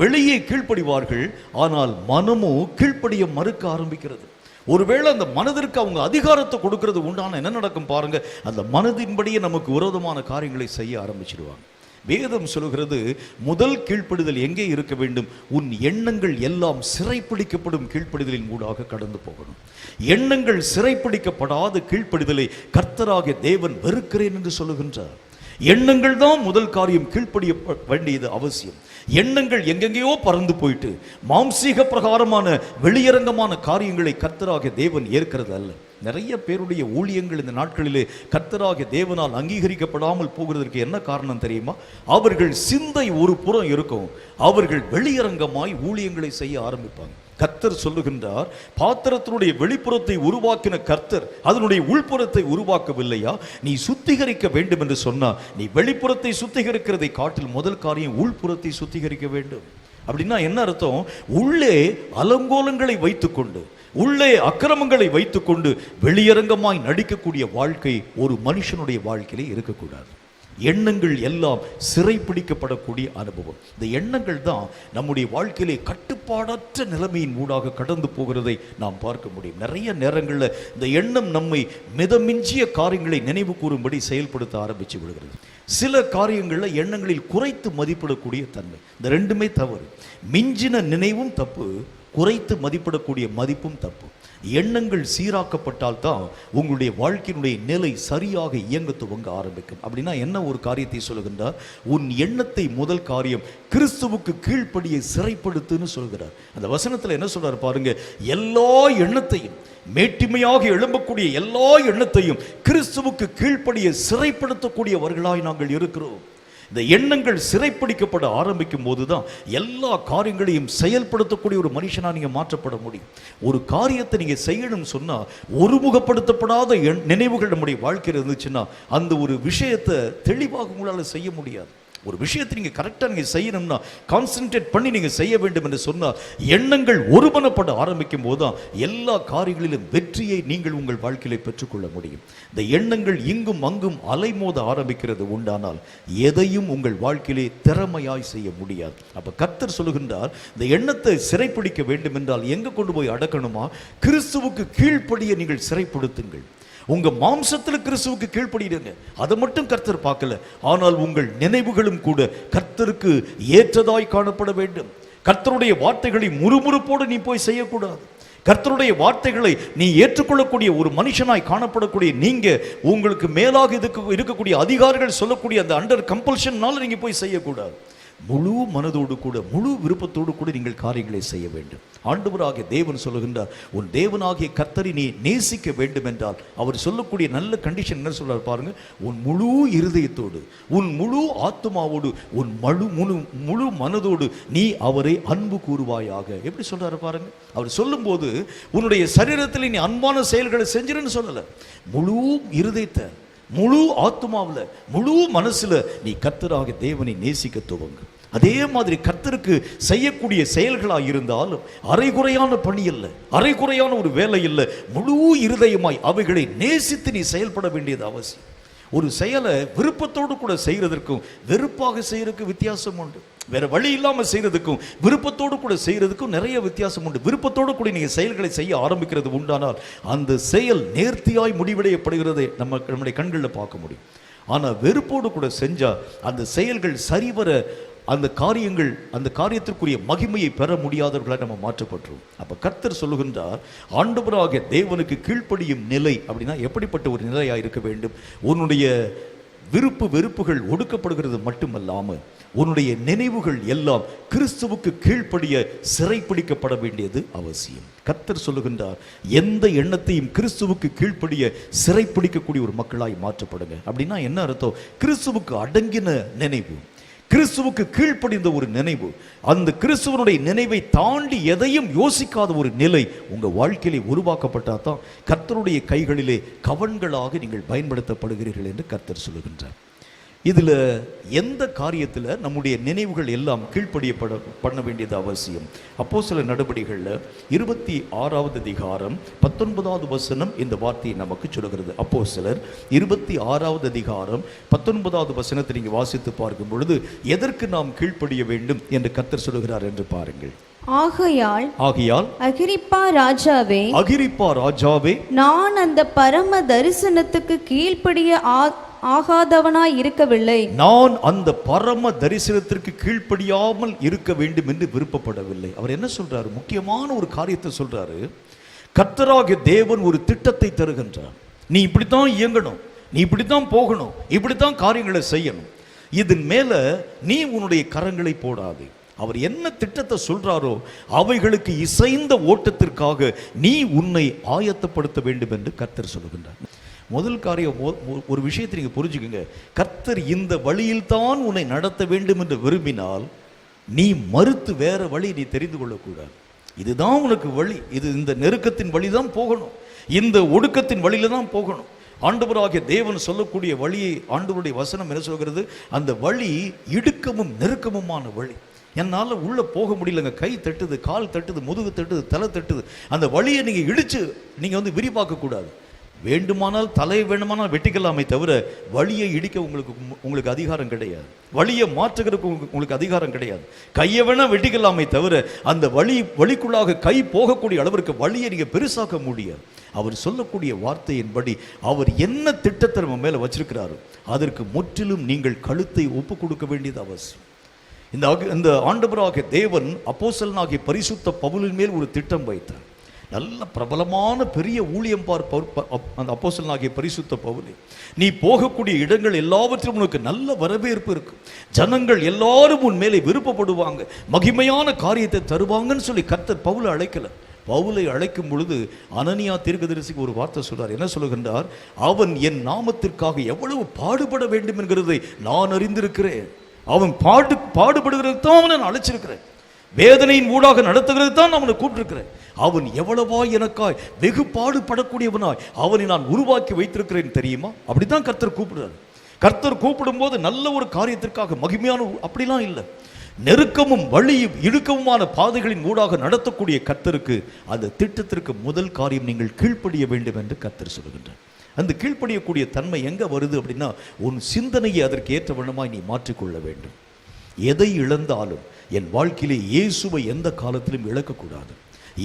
வெளியே கீழ்ப்படிவார்கள், ஆனால் மனமோ கீழ்ப்படிய மறுக்க ஆரம்பிக்கிறது. ஒருவேளை அந்த மனதிற்கு அவங்க அதிகாரத்தை கொடுக்கறது உண்டான என்ன நடக்கும் பாருங்க, அந்த மனதின்படியே நமக்கு விரோதமான காரியங்களை செய்ய ஆரம்பிச்சிடுவாங்க. வேதம் சொல்கிறது முதல் கீழ்ப்படிதல் எங்கே இருக்க வேண்டும்? உன் எண்ணங்கள் எல்லாம் சிறைப்பிடிக்கப்படும் கீழ்ப்படிதலின் ஊடாக கடந்து போகணும். எண்ணங்கள் சிறைப்பிடிக்கப்படாத கீழ்ப்படிதலை கர்த்தராகிய தேவன் வெறுக்கிறேன் என்று சொல்லுகின்றார். எண்ணங்கள் தான் முதல் காரியம், கீழ்ப்படிய வேண்டியது அவசியம். எண்ணங்கள் எங்கெங்கேயோ பறந்து போயிட்டு மாம்சீக பிரகாரமான வெளியரங்கமான காரியங்களை கர்த்தராகிய தேவன் ஏற்கிறது அல்ல. நிறைய பேருடைய ஊழியங்கள் இந்த நாட்களிலே கர்த்தராகிய தேவனால் அங்கீகரிக்கப்படாமல் போகிறதற்கு என்ன காரணம் தெரியுமா? அவர்கள் சிந்தை ஒரு புறம் இருக்கும், அவர்கள் வெளியரங்கமாய் ஊழியங்களை செய்ய ஆரம்பிப்பாங்க. கர்த்தர் சொல்லுகின்றார், பாத்திரத்தினுடைய வெளிப்புறத்தை உருவாக்கின கர்த்தர் அதனுடைய உள்புறத்தை உருவாக்கவில்லையா? நீ சுத்திகரிக்க வேண்டும் என்று சொன்னா நீ வெளிப்புறத்தை சுத்திகரிக்கிறதை காட்டில் முதல் காரியம் உள்புறத்தை சுத்திகரிக்க வேண்டும். அப்படின்னா என்ன அர்த்தம்? உள்ளே அலங்கோலங்களை வைத்துக்கொண்டு, உள்ளே அக்கிரமங்களை வைத்துக்கொண்டு வெளியரங்கமாய் நடிக்கக்கூடிய வாழ்க்கை ஒரு மனுஷனுடைய வாழ்க்கையிலே இருக்கக்கூடாது. எண்ணங்கள் எல்லாம் சிறைப்பிடிக்கப்படக்கூடிய அனுபவம். இந்த எண்ணங்கள் தான் நம்முடைய வாழ்க்கையிலே கட்டுப்பாடற்ற நிலைமையின் ஊடாக கடந்து போகிறதை நாம் பார்க்க முடியும். நிறைய நேரங்களில் இந்த எண்ணம் நம்மை மிதமிஞ்சிய காரியங்களை நினைவு கூறும்படி செயல்படுத்த ஆரம்பித்து விடுகிறது. சில காரியங்களில் எண்ணங்களில் குறைத்து மதிப்பிடக்கூடிய தன்மை, இந்த ரெண்டுமே தவறு. மிஞ்சின நினைவும் தப்பு, குறைத்து மதிப்பிடக்கூடிய மதிப்பும் தப்பு. எண்ணங்கள் சீராக்கப்பட்டால் தான் உங்களுடைய வாழ்க்கையினுடைய நிலை சரியாக இயங்க துவங்க ஆரம்பிக்கும். அப்படின்னா என்ன ஒரு காரியத்தை சொல்லுகின்றார்? உன் எண்ணத்தை முதல் காரியம் கிறிஸ்துவுக்கு கீழ்ப்படிய சிறைப்படுத்துன்னு சொல்கிறார். அந்த வசனத்தில் என்ன சொல்றார் பாருங்க, எல்லா எண்ணத்தையும், மேட்டிமையாக எழும்பக்கூடிய எல்லா எண்ணத்தையும் கிறிஸ்துவுக்கு கீழ்ப்படிய சிறைப்படுத்தக்கூடியவர்களாய் நாங்கள் இருக்கிறோம். இந்த எண்ணங்கள் சிறைப்பிடிக்கப்பட ஆரம்பிக்கும் போதுதான் எல்லா காரியங்களையும் செயல்படுத்தக்கூடிய ஒரு மனுஷனா நீங்க மாற்றப்பட முடியும். ஒரு காரியத்தை நீங்க செய்யணும்னு சொன்னா ஒருமுகப்படுத்தப்படாத நினைவுகள் நம்முடைய வாழ்க்கையில் இருந்துச்சுன்னா அந்த ஒரு விஷயத்தை தெளிவாக உங்களால செய்ய முடியாது. ஒரு விஷயத்தை நீங்கள் கரெக்டாக நீங்கள் செய்யணும்னா கான்சென்ட்ரேட் பண்ணி நீங்கள் செய்ய வேண்டும் என்று சொன்னால் எண்ணங்கள் ஒருமனப்பட ஆரம்பிக்கும் போது தான் எல்லா காரியங்களிலும் வெற்றியை நீங்கள் உங்கள் வாழ்க்கையில பெற்றுக்கொள்ள முடியும். இந்த எண்ணங்கள் இங்கும் அங்கும் அலைமோத ஆரம்பிக்கிறது உண்டானால் எதையும் உங்கள் வாழ்க்கையிலே திறமையாய் செய்ய முடியாது. அப்போ கர்த்தர் சொல்லுகின்றார், இந்த எண்ணத்தை சிறைப்பிடிக்க வேண்டும் என்றால் எங்கே கொண்டு போய் அடக்கணுமா? கிறிஸ்துவுக்கு கீழ்ப்படிய நீங்கள் சிறைப்படுத்துங்கள். உங்க மாம்சத்தில் கிறிஸ்துவுக்கு கீழ்ப்படிடுங்க. அதை மட்டும் கர்த்தர் பார்க்கல, ஆனால் உங்கள் நினைவுகளும் கூட கர்த்தருக்கு ஏற்றதாய் காணப்பட வேண்டும். கர்த்தருடைய வார்த்தைகளை முறுமுறுப்போடு நீ போய் செய்யக்கூடாது. கர்த்தருடைய வார்த்தைகளை நீ ஏற்றுக்கொள்ளக்கூடிய ஒரு மனுஷனாய் காணப்படக்கூடிய நீங்க உங்களுக்கு மேலாக இருக்கக்கூடிய அதிகாரிகள் சொல்லக்கூடிய அந்த அண்டர் கம்பல்ஷன்னால நீங்க போய் செய்யக்கூடாது. முழு மனதோடு கூட முழு விருப்பத்தோடு கூட நீங்கள் காரியங்களை செய்ய வேண்டும். ஆண்டவராகிய தேவன் சொல்லுகின்றார், உன் தேவனாகிய கர்த்தரை நீ நேசிக்க வேண்டும் என்றால் அவர் சொல்லக்கூடிய நல்ல கண்டிஷன் என்ன சொல்றார் பாருங்க, உன் முழு இருதயத்தோடு, உன் முழு ஆத்மாவோடு, உன் முழு மனதோடு நீ அவரை அன்பு கூறுவாயாக. எப்படி சொல்றாரு பாருங்க. அவர் சொல்லும் போது உன்னுடைய சரீரத்தில் நீ அன்பான செயல்களை செஞ்சிருன்னு சொல்லல, முழு இருதயத்தை, முழு ஆத்மாவில், முழு மனசுல நீ கர்த்தராகிய தேவனை நேசிக்க துவங்கு. அதே மாதிரி கர்த்தருக்கு செய்யக்கூடிய செயல்களாக இருந்தாலும் அரைகுறையான பணி இல்லை, அரைகுறையான ஒரு வேலை இல்லை, முழு இருதயமாய் அவைகளை நேசித்து நீ செயல்பட வேண்டியது அவசியம். ஒரு செயலை விருப்பத்தோடு கூட செய்யறதற்கும் வெறுப்பாக செய்யறதுக்கு வித்தியாசம் உண்டு. வேற வழி இல்லாமல் செய்யறதுக்கும் விருப்பத்தோடு கூட செய்யறதுக்கும் நிறைய வித்தியாசம் உண்டு. விருப்பத்தோடு கூட நீங்க செயல்களை செய்ய ஆரம்பிக்கிறது உண்டானால் அந்த செயல் நேர்த்தியாய் முடிவடையப்படுகிறதை நம்முடைய கண்களில் பார்க்க முடியும். ஆனால் வெறுப்போடு கூட செஞ்சா அந்த செயல்கள் சரிவர அந்த காரியத்திற்குரிய மகிமையை பெற முடியாதவர்களாக நம்ம மாற்றப்பட்டுரும். அப்ப கர்த்தர் சொல்லுகின்றார், ஆண்டவராகிய தேவனுக்கு கீழ்ப்படியும் நிலை அப்படின்னா எப்படிப்பட்ட ஒரு நிலையா இருக்க வேண்டும்? உன்னுடைய விருப்பு வெறுப்புகள் ஒடுக்கப்படுகிறது மட்டுமல்லாமல் உன்னுடைய நினைவுகள் எல்லாம் கிறிஸ்துவுக்கு கீழ்ப்படிய சிறைப்பிடிக்கப்பட வேண்டியது அவசியம். கர்த்தர் சொல்லுகின்றார், எந்த எண்ணத்தையும் கிறிஸ்துவுக்கு கீழ்ப்படிய சிறைப்பிடிக்கக்கூடிய ஒரு மக்களாய் மாற்றப்படுங்க. அப்படின்னா என்ன அர்த்தம்? கிறிஸ்துவுக்கு அடங்கின நினைவு, கிறிஸ்துவுக்கு கீழ்ப்படிந்த ஒரு நினைவு, அந்த கிறிஸ்துவனுடைய நினைவை தாண்டி எதையும் யோசிக்காத ஒரு நிலை உங்க வாழ்க்கையிலே உருவாக்கப்பட்டால் தான் கர்த்தருடைய கைகளிலே கவன்களாக நீங்கள் பயன்படுத்தப்படுகிறீர்கள் என்று கர்த்தர் சொல்லுகின்றார். இதில் எந்த காரியத்தில் நம்முடைய நினைவுகள் எல்லாம் பண்ண வேண்டியது அவசியம்? அப்போஸ்தலர் நடபடிகளில் 26வது அதிகாரம் 19வது வசனம் இந்த வார்த்தையை நமக்கு சொல்கிறது. அப்போஸ்தலர் 26வது அதிகாரம் 19வது வசனத்தை நீங்கள் வாசித்து பார்க்கும் பொழுது எதற்கு நாம் கீழ்ப்படிய வேண்டும் என்று கர்த்தர் சொல்லுகிறார் என்று பாருங்கள். ஆகையால் அகிரிப்பா ராஜாவே, நான் அந்த பரம தரிசனத்துக்கு கீழ்ப்படிய ஆகாதவனாய் இருக்கவில்லை. நான் அந்த பரம தரிசனத்திற்கு கீழ்ப்படியாமல் இருக்க வேண்டும் என்று விருப்பப்படவில்லை. அவர் என்ன சொல்றாரு? முக்கியமான ஒரு காரியத்தை சொல்றாரு. கர்த்தராகிய தேவன் ஒரு திட்டத்தை தருகின்றார். நீ இப்படித்தான் இயங்கணும், நீ இப்படித்தான் போகணும், இப்படித்தான் காரியங்களை செய்யணும். இதன் மேல நீ உன்னுடைய கரங்களை போடாதே. அவர் என்ன திட்டத்தை சொல்றாரோ அவைகளுக்கு இசைந்த ஓட்டத்திற்காக நீ உன்னை ஆயத்தப்படுத்த வேண்டும் என்று கர்த்தர் சொல்லுகின்றார். முதல் காரியம், ஒரு விஷயத்தை நீங்க புரிஞ்சுக்கங்க. கர்த்தர் இந்த வழியில் தான் உன்னை நடத்த வேண்டும் என்று விரும்பினால் நீ மறுத்து வேற வழி நீ தெரிந்து கொள்ளக்கூடாது. இதுதான் உனக்கு வழி, இது இந்த நெருக்கத்தின் வழி தான் போகணும், இந்த ஒடுக்கத்தின் வழியில தான் போகணும். ஆண்டவராகிய தேவன் சொல்லக்கூடிய வழியை ஆண்டவருடைய வசனம் என்ன சொல்கிறது? அந்த வழி இடுக்கமும் நெருக்கமுமான வழி. என்னால் உள்ளே போக முடியலங்க, கை தட்டுது, கால் தட்டுது, முதுகு தட்டுது, தலை தட்டுது. அந்த வழியை நீங்கள் இடித்து நீங்கள் விரிவாக்கக்கூடாது. வேண்டுமானால் தலையை வேண்டுமானால் வெட்டிக்கலாமே தவிர வழியை இடிக்க உங்களுக்கு அதிகாரம் கிடையாது. வழியை மாற்றுகிறதுக்கு உங்களுக்கு அதிகாரம் கிடையாது. கையை வேணா வெட்டிக்கலாமே தவிர அந்த வழிக்குள்ளாக கை போகக்கூடிய அளவிற்கு வழியை நீங்கள் பெருசாக்க முடியாது. அவர் சொல்லக்கூடிய வார்த்தையின்படி அவர் என்ன திட்டத்தை நம்ம மேலே வச்சிருக்கிறாரோ அதற்கு முற்றிலும் நீங்கள் கழுத்தை ஒப்பு கொடுக்க வேண்டியது அவசியம். இந்த ஆண்டவராகிய தேவன் அப்போஸ்தலனாகிய பரிசுத்த பவுலின் மேல் ஒரு திட்டம் வைத்தார். நல்ல பிரபலமான பெரிய ஊழியம் அந்த அப்போஸ்தலனாகிய பரிசுத்த பவுலே, நீ போகக்கூடிய இடங்கள் எல்லாவற்றிலும் உனக்கு நல்ல வரவேற்பு இருக்கும், ஜனங்கள் எல்லாரும் உன் மேலே விருப்பப்படுவாங்க, மகிமையான காரியத்தை தருவாங்கன்னு சொல்லி கர்த்தர் பவுலை அழைக்கல. பவுலை அழைக்கும் பொழுது அனனியா தீர்க்கதரிசிக்கு ஒரு வார்த்தை சொல்றார். என்ன சொல்லுகின்றார்? அவன் என் நாமத்திற்காக எவ்வளவு பாடுபட வேண்டும் என்கிறதை நான் அறிந்திருக்கிறேன். அவன் பாடுபடுகிறது தான் அவனை நான் அழைச்சிருக்கிறேன், வேதனையின் ஊடாக நடத்துகிறது தான் அவனை கூப்பிட்டிருக்கிறேன். அவன் எவ்வளவாய் எனக்காய் வெகு பாடுபடக்கூடியவனாய் அவனை நான் உருவாக்கி வைத்திருக்கிறேன் தெரியுமா? அப்படித்தான் கர்த்தர் கூப்பிடுறாரு. கர்த்தர் கூப்பிடும் போது நல்ல ஒரு காரியத்திற்காக மகிமையான அப்படிலாம் இல்லை. நெருக்கமும் வழியும் இடுக்கமுமான பாதைகளின் ஊடாக நடத்தக்கூடிய கர்த்தருக்கு அந்த திட்டத்திற்கு முதல் காரியம் நீங்கள் கீழ்ப்படிய வேண்டும் என்று கர்த்தர் சொல்லுகின்றார். அந்த கீழ்ப்படியக்கூடிய தன்மை எங்க வருது அப்படின்னா, உன் சிந்தனையை அதற்கு ஏற்ற வண்ணமாய் நீ மாற்றிக்கொள்ள வேண்டும். எதை இழந்தாலும் என் வாழ்க்கையிலே இயேசுவை எந்த காலத்திலும் இழக்கக்கூடாது.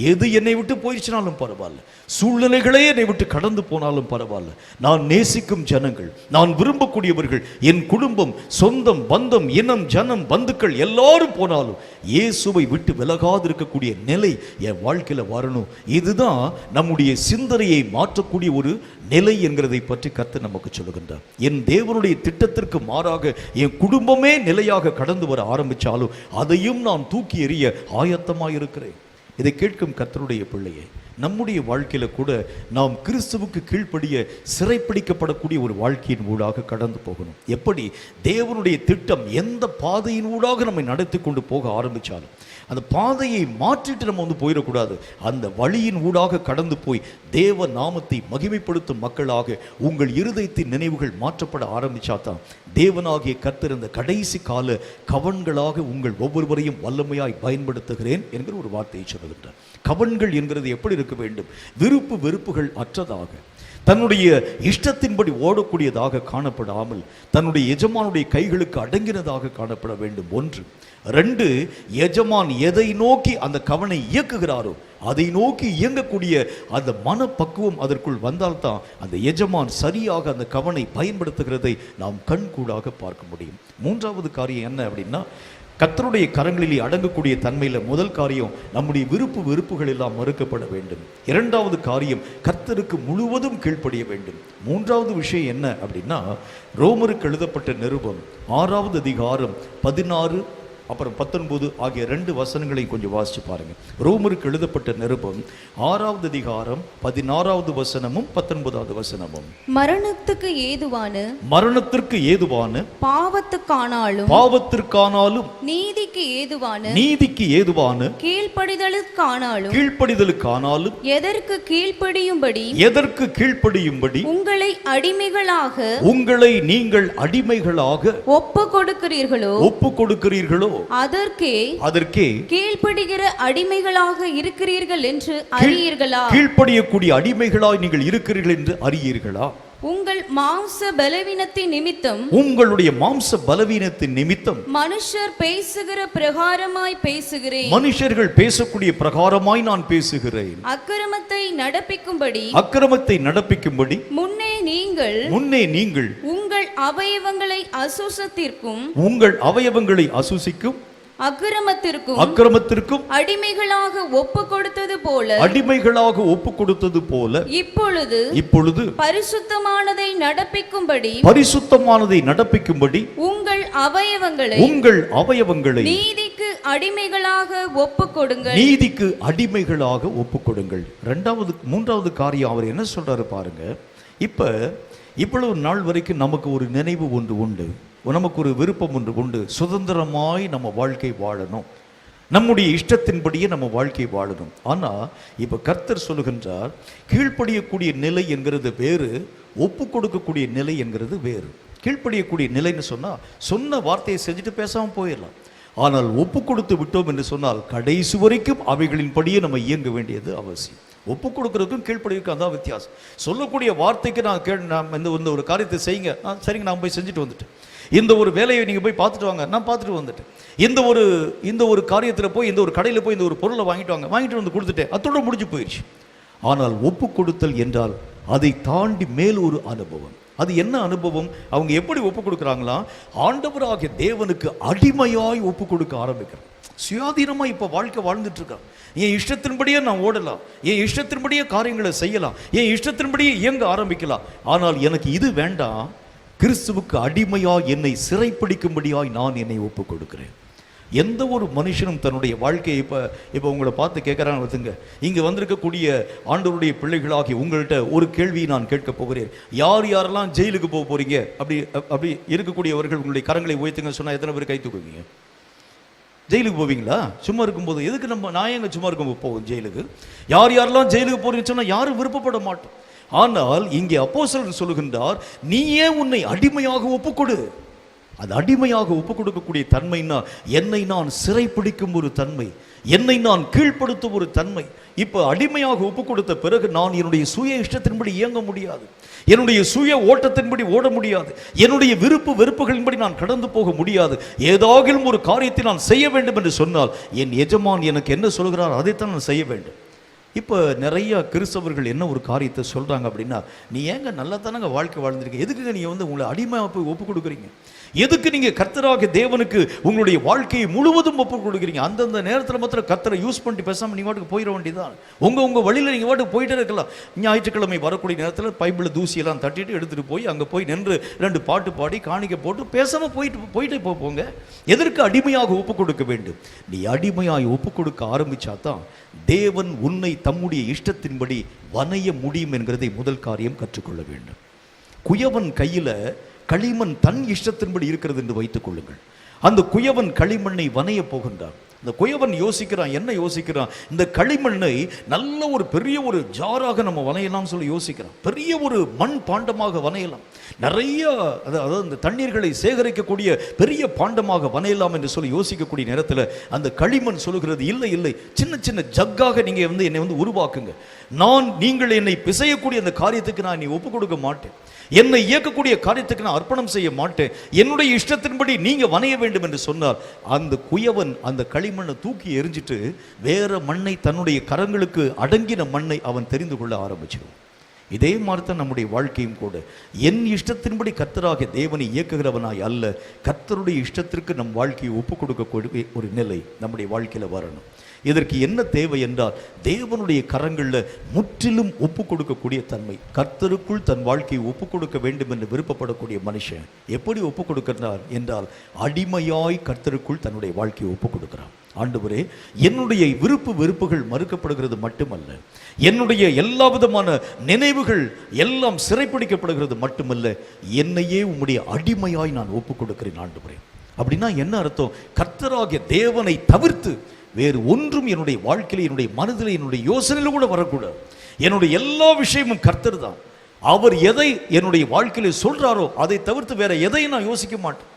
எது என்னை விட்டு போயிடுச்சுனாலும் பரவாயில்ல, சூழ்நிலைகளே என்னை விட்டு கடந்து போனாலும் பரவாயில்ல, நான் நேசிக்கும் ஜனங்கள், நான் விரும்பக்கூடியவர்கள், என் குடும்பம், சொந்தம், பந்தம், இனம், ஜனம், பந்துக்கள் எல்லாரும் போனாலும் இயேசுவை விட்டு விலகாது இருக்கக்கூடிய நிலை என் வாழ்க்கையில வரணும். இதுதான் நம்முடைய சிந்தனையை மாற்றக்கூடிய ஒரு நிலை என்கிறதை பற்றி கர்த்தர் நமக்கு சொல்லுகின்றார். என் தேவனுடைய திட்டத்திற்கு மாறாக என் குடும்பமே நிலையாக கடந்து வர ஆரம்பிச்சாலும் அதையும் நான் தூக்கி எறிய ஆயத்தமாக இருக்கிறேன். இதை கேட்கும் கர்த்தருடைய பிள்ளையே, நம்முடைய வாழ்க்கையில கூட நாம் கிறிஸ்துவுக்கு கீழ்ப்படிய சிறைப்பிடிக்கப்படக்கூடிய ஒரு வாழ்க்கையின் ஊடாக கடந்து போகணும். எப்படி தேவனுடைய திட்டம் எந்த பாதையின் ஊடாக நம்மை நடத்தி கொண்டு போக ஆரம்பிச்சாலும் அந்த பாதையை மாற்றிட்டு நம்ம போயிடக்கூடாது. அந்த வழியின் ஊடாக கடந்து போய் தேவ நாமத்தை மகிமைப்படுத்தும் மக்களாக உங்கள் இருதயத்தின் நினைவுகள் மாற்றப்பட ஆரம்பிச்சாதான் தேவனாகிய கர்த்தர் இந்த கடைசி கால கவன்களாக உங்கள் ஒவ்வொருவரையும் வல்லமையாய் பயன்படுத்துகிறேன் என்கிற ஒரு வார்த்தையை சொல்லுகின்றார். கவன்கள் என்கிறது எப்படி இருக்க வேண்டும்? விருப்பு வெறுப்புகள் அற்றதாக, தன்னுடைய இஷ்டத்தின்படி ஓடக்கூடியதாக காணப்படாமல் தன்னுடைய எஜமானுடைய கைகளுக்கு அடங்கினதாக காணப்பட வேண்டும். 1. 2, எஜமான் எதை நோக்கி அந்த கவனை இயக்குகிறாரோ அதை நோக்கி இயங்கக்கூடிய அந்த மனப்பக்குவம் அதற்குள் வந்தால்தான் அந்த எஜமான் சரியாக அந்த கவனை பயன்படுத்துகிறதை நாம் கண்கூடாக பார்க்க முடியும். 3வது காரியம் என்ன அப்படின்னா, கர்த்தருடைய கரங்களிலே அடங்கக்கூடிய தன்மையில் முதல் காரியம் நம்முடைய விருப்பு வெறுப்புகள் எல்லாம் மறுக்கப்பட வேண்டும். 2வது காரியம் கர்த்தருக்கு முழுவதும் கீழ்ப்படிய வேண்டும். 3வது விஷயம் என்ன அப்படின்னா, ரோமருக்கு எழுதப்பட்ட நிருபம் 6வது அதிகாரம் 16 அப்புறம் 19 ஆகிய 2 வசனங்களை கொஞ்சம் வாசிச்சு பாருங்க. ரோமருக்கு எழுதப்பட்ட நிருபம் 6வது அதிகாரம் 16வது வசனமும் 19வது வசனமும். மரணத்திற்கு ஏதுவான பாவத்திற்கானாலும் நீதிக்கு ஏதுவான கீழ்ப்படிதலுக்கானாலும் எதற்கு கீழ்ப்படியும்படி உங்களை நீங்கள் அடிமைகளாக ஒப்பு கொடுக்கிறீர்களோ அதற்கே கீழ்ப்படுகிற அடிமைகளாக இருக்கிறீர்கள் என்று அறியீர்களா? கீழ்ப்படியக்கூடிய அடிமைகளாய் நீங்கள் இருக்கிறீர்கள் என்று அறியீர்களா? உங்கள் மாம்ச பலவீனத்தின் நிமித்தம் உங்களுடைய மாம்ச பலவீனத்தின் நிமித்தம் மனுஷர் பேசுகிற பிரகாரமாய் பேசுகிறேன். மனுஷர்கள் பேசக்கூடிய பிரகாரமாய் நான் பேசுகிறேன். அக்கிரமத்தை நடப்பிக்கும்படி முன்னே நீங்கள் உங்கள் அவயவங்களை அசுசத்திற்கும் உங்கள் அவயவங்களை அசுசிக்கும் அக்கிரமத்திற்கும் அடிமைகளாக ஒப்பு கொடுத்தது போல இப்பொழுது பரிசுத்தமானதை நடப்பிக்கும்படி உங்கள் அவயவங்களை நீதிக்கு அடிமைகளாக ஒப்பு கொடுங்கள். மூன்றாவது காரியம் அவர் என்ன சொல்றாரு பாருங்க. இவ்வளவு நாள் வரைக்கும் நமக்கு ஒரு நினைவு ஒன்று உண்டு, நமக்கு ஒரு விருப்பம் ஒன்று உண்டு. சுதந்திரமாய் நம்ம வாழ்க்கை வாழணும், நம்முடைய இஷ்டத்தின்படியே நம்ம வாழ்க்கை வாழணும். ஆனா இப்ப கர்த்தர் சொல்லுகின்றார், கீழ்ப்படியக்கூடிய நிலை என்கிறது வேறு, ஒப்பு கொடுக்கக்கூடிய நிலை என்கிறது வேறு. கீழ்ப்படியக்கூடிய நிலைன்னு சொன்னா சொன்ன வார்த்தையை செஞ்சுட்டு பேசாம போயிடலாம். ஆனால் ஒப்பு கொடுத்து விட்டோம் என்று சொன்னால் கடைசி வரைக்கும் அவைகளின்படியே நம்ம இயங்க வேண்டியது அவசியம். ஒப்பு கொடுக்கறதுக்கும் கீழ்ப்படிக்கும் அதான் வித்தியாசம். சொல்லக்கூடிய வார்த்தைக்கு நான் இந்த ஒரு காரியத்தை செய்யுங்க, சரிங்க நான் போய் செஞ்சுட்டு வந்துட்டேன். இந்த ஒரு வேலையை நீங்கள் போய் பார்த்துட்டு வாங்க, நான் பார்த்துட்டு வந்துட்டேன். இந்த ஒரு காரியத்தில் போய் இந்த ஒரு கடையில் போய் இந்த ஒரு பொருளை வாங்கிட்டு வந்து கொடுத்துட்டேன், அதோட முடிஞ்சு போயிடுச்சு. ஆனால் ஒப்பு கொடுத்தல் என்றால் அதை தாண்டி மேல் ஒரு அனுபவம். அது என்ன அனுபவம்? அவங்க எப்படி ஒப்பு கொடுக்குறாங்களா? ஆண்டவராகிய தேவனுக்கு அடிமையாய் ஒப்பு கொடுக்க ஆரம்பிக்கிறேன். சுயாதீனமாக இப்போ வாழ்க்கை வாழ்ந்துட்டு இருக்கான். என் இஷ்டத்தின்படியே நான் ஓடலாம், என் இஷ்டத்தின்படியே காரியங்களை செய்யலாம், என் இஷ்டத்தின்படியே இயங்க ஆரம்பிக்கலாம். ஆனால் எனக்கு இது வேண்டாம். கிறிஸ்துவுக்கு அடிமையாய் என்னை சிறைப்பிடிக்கும்படியாய் நான் என்னை ஒப்பு கொடுக்கிறேன். எந்த ஒரு மனுஷனும் தன்னுடைய வாழ்க்கையை இப்போ உங்களை பார்த்து கேட்குறாங்க பார்த்துங்க. இங்கே வந்திருக்கக்கூடிய ஆண்டவருடைய பிள்ளைகளாகி உங்கள்கிட்ட ஒரு கேள்வியை நான் கேட்க போகிறேன். யாரெல்லாம் ஜெயிலுக்கு போக போறீங்க? அப்படி இருக்கக்கூடியவர்கள் உங்களுடைய கரங்களை உயர்த்துங்க சொன்னால் எத்தனை பேர் கை தூக்குவீங்க? ஜெயிலுக்கு போவீங்களா? சும்மா இருக்கும்போது எதுக்கு நான் எங்க சும்மா இருக்கும்போது போவோம் ஜெயிலுக்கு? யாரெல்லாம் ஜெயிலுக்கு போறீங்கன்னு சொன்னால் யாரும் விருப்பப்பட மாட்டோம். ஆனால் இங்கே அப்போஸ்தலர் சொல்லுகின்றார், நீயே உன்னை அடிமையாக ஒப்புக்கொடு. அது அடிமையாக ஒப்பு கொடுக்கக்கூடிய தன்மைன்னா என்னை நான் சிறைப்பிடிக்கும் ஒரு தன்மை, என்னை நான் கீழ்ப்படுத்தும் ஒரு தன்மை. இப்போ அடிமையாக ஒப்பு கொடுத்த பிறகு நான் என்னுடைய சுய இஷ்டத்தின்படி இயங்க முடியாது, என்னுடைய சுய ஓட்டத்தின்படி ஓட முடியாது, என்னுடைய விருப்பு வெறுப்புகளின்படி நான் கடந்து போக முடியாது. ஏதாகிலும் ஒரு காரியத்தை நான் செய்ய வேண்டும் என்று சொன்னால் என் எஜமான் எனக்கு என்ன சொல்கிறார் அதைத்தான் நான் செய்ய வேண்டும். இப்போ நிறைய கிறிஸ்தவர்கள் என்ன ஒரு காரியத்தை சொல்கிறாங்க அப்படின்னா, நீ ஏங்க நல்லா தானங்க வாழ்க்கை வாழ்ந்துருக்கீங்க, எதுக்குங்க நீங்கள் உங்களை அடிமையாக போய் ஒப்பு கொடுக்குறீங்க? எதுக்கு நீங்கள் கர்த்தராகிய தேவனுக்கு உங்களுடைய வாழ்க்கையை முழுவதும் ஒப்பு கொடுக்குறீங்க? அந்தந்த நேரத்தில் மாத்திரம் கர்த்தரை யூஸ் பண்ணிட்டு பேசாமல் நீங்கள் வாட்டுக்கு போயிட வேண்டியதான். உங்கள் வழியில் நீங்கள் வாட்டுக்கு போயிட்டே இருக்கலாம். ஞாயிற்றுக்கிழமை வரக்கூடிய நேரத்தில் பைபிள் தூசியெல்லாம் தட்டிட்டு எடுத்துகிட்டு போய் அங்கே போய் நின்று 2 பாட்டு பாடி காணிக்க போட்டு பேசாமல் போயிட்டே போங்க. எதற்கு அடிமையாக ஒப்பு கொடுக்க வேண்டும்? நீ அடிமையாக ஒப்பு கொடுக்க ஆரம்பித்தா தான் தேவன் உன்னை தம்முடைய இஷ்டத்தின்படி வனைய முடியும் என்கிறதை முதல் காரியம் கற்றுக்கொள்ள வேண்டும். குயவன் கையில் களிமண் தன் இஷ்டத்தின்படி இருக்கிறது என்று வைத்துக் கொள்ளுங்கள். அந்த குயவன் களிமண்ணை வனைய போகின்றான். இந்த குயவன் யோசிக்கிறான், என்ன யோசிக்கிறான்? இந்த களிமண்ணை நல்ல ஒரு பெரிய ஒரு ஜாராக நம்ம வனையலாம் சொல்லி யோசிக்கிறான். பெரிய ஒரு மண் பாண்டமாக வனையலாம், நிறைய அதாவது இந்த தண்ணீர்களை சேகரிக்கக்கூடிய பெரிய பாண்டமாக வனையலாம் என்று சொல்லி யோசிக்கக்கூடிய நேரத்தில் அந்த களிமண் சொல்லுகிறது, இல்லை இல்லை, சின்ன சின்ன ஜக்காக நீங்கள் என்னை உருவாக்குங்க. நீங்கள் என்னை பிசையக்கூடிய அந்த காரியத்துக்கு நான் நீ ஒப்பு கொடுக்க மாட்டேன். என்னை இயக்கக்கூடிய காரியத்துக்கு நான் அர்ப்பணம் செய்ய மாட்டேன். என்னுடைய இஷ்டத்தின்படி நீங்க வனைய வேண்டும் என்று சொன்னார். அந்த குயவன் அந்த களிமண்ணை தூக்கி எரிஞ்சிட்டு வேற மண்ணை, தன்னுடைய கரங்களுக்கு அடங்கின மண்ணை அவன் தெரிந்து கொள்ள ஆரம்பிச்சிடும். இதே மாதிரி தான் நம்முடைய வாழ்க்கையும் கூட. என் இஷ்டத்தின்படி கர்த்தராகிய தேவனை இயக்குகிறவனாய் அல்ல, கர்த்தருடைய இஷ்டத்திற்கு நம் வாழ்க்கையை ஒப்பு கொடுக்கக்கூடிய ஒரு நிலை நம்முடைய வாழ்க்கையில் வரணும். இதற்கு என்ன தேவை என்றால் தேவனுடைய கரங்களில் முற்றிலும் ஒப்பு கொடுக்கக்கூடிய தன்மை. கர்த்தருக்குள் தன் வாழ்க்கையை ஒப்பு கொடுக்க வேண்டும் என்று விருப்பப்படக்கூடிய மனுஷன் எப்படி ஒப்பு கொடுக்கிறார் என்றால் அடிமையாய் கர்த்தருக்குள் தன்னுடைய வாழ்க்கையை ஒப்பு கொடுக்கிறான். ஆண்டவரே, என்னுடைய விருப்பு வெறுப்புகள் மறுக்கப்படுகிறது மட்டுமல்ல, என்னுடைய எல்லா விதமான நினைவுகள் எல்லாம் சிறைப்பிடிக்கப்படுகிறது மட்டுமல்ல, என்னையே உம்முடைய அடிமையாய் நான் ஒப்பு கொடுக்கிறேன் ஆண்டவரே. அப்படின்னா என்ன அர்த்தம்? கர்த்தராகிய தேவனை தவிர்த்து வேறு ஒன்றும் என்னுடைய வாழ்க்கையில், என்னுடைய மனதில், என்னுடைய யோசனையில் கூட வரக்கூடாது. என்னுடைய எல்லா விஷயமும் கர்த்தர் தான். அவர் எதை என்னுடைய வாழ்க்கையில் சொல்றாரோ அதை தவிர்த்து வேற எதையும் நான் யோசிக்க மாட்டேன்.